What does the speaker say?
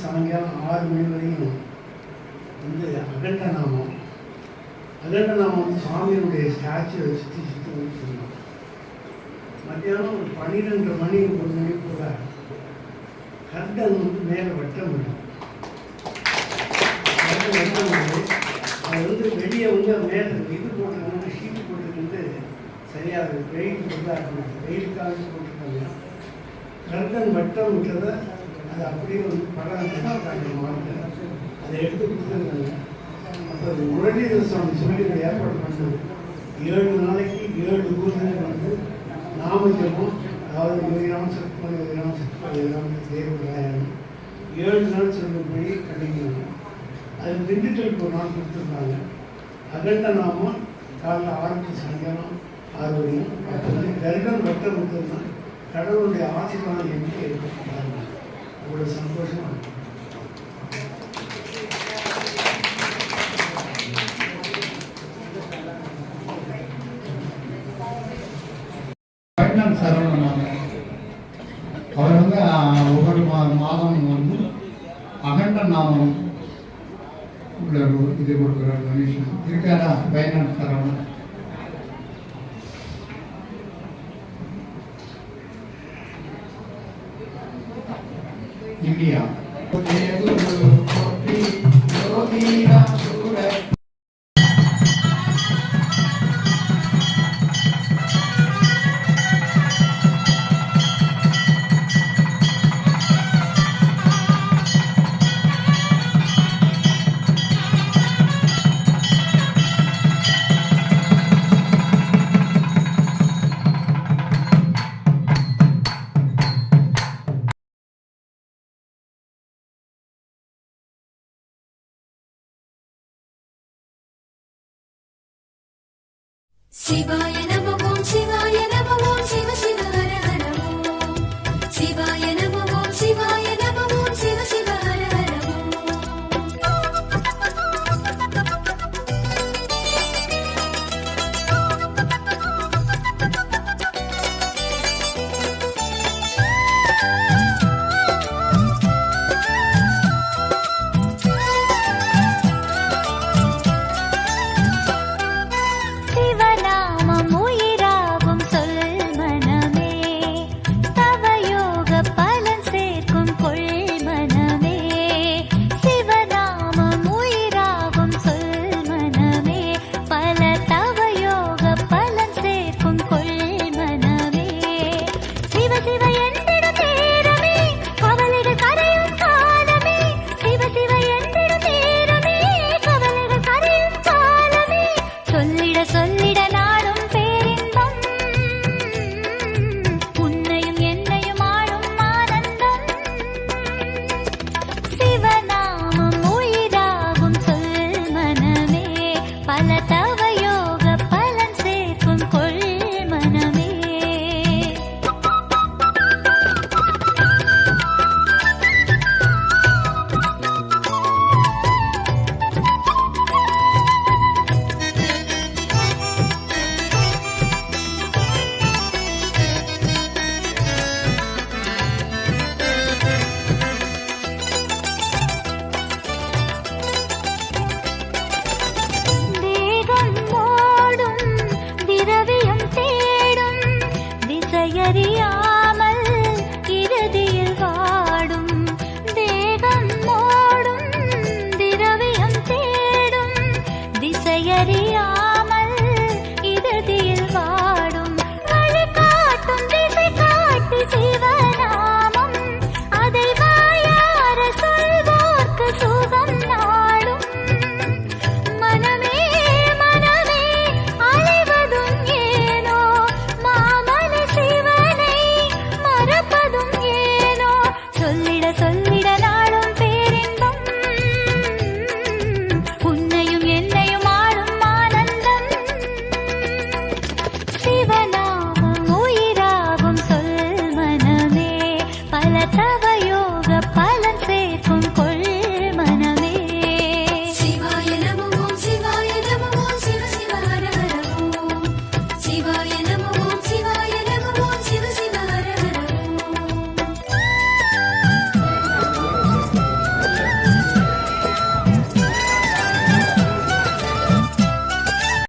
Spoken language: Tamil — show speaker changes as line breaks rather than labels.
சாயங்காலம் 6 மணி வரையும் வந்து அகண்ட நாமம் வந்து சுவாமியினுடைய ஸ்டாச்சுவை சுற்றி வந்துருந்தோம். மத்தியானம் ஒரு 12 மணி 1 மணி போல கர்டன் வந்து மேலே வட்டம் விடும். அது வந்து வெளியே வந்து மேலே இது போட்டிருக்காங்க, ஷீட்டு போட்டுக்கிட்டு சரியாக வெயில் இருந்தாக்கணும், வெயிலுக்காக போட்டிருக்காங்க. கர்டன் வட்டம் விட்டதை அது அப்படியே வந்து படம் மாட்டு அதை எடுத்து கொடுத்துருந்தாங்க. அப்போ முரளிதர சுவாமி சொல்லி ஏற்பாடு பண்ணது 7 நாளைக்கு 7 ஊர்கள் வந்து நாமஜபம், அதாவது யோகிராம் சத்மா யோகிராம் சத்மா யோகிராம் தேவநாயகம் 7 நாள் சொல்லி கிடைக்கிறாங்க. அது திண்டுக்கலுக்கு ஒரு நாள் கொடுத்துருந்தாங்க. அகண்ட நாமம் காலையில் 6 சாயங்காலம் 6 வரையும். அப்போ வந்து கருடன் வட்டம் கொடுத்துருந்தா கடவுளுடைய ஆசீர்வாதம் எப்படி ஏற்படுத்தாங்க. அவ்வளோ சந்தோஷமாக இருக்கும்.
சரவணனாக அவர் வந்து ஒவ்வொரு மாதம் வந்து அகண்ட நாமம் உள்ள இது கொடுக்குறார் டொனேஷன். இருக்காரா பயனாட் சரவணன்? இந்தியா
சிவாய நம ஓம் சிவாய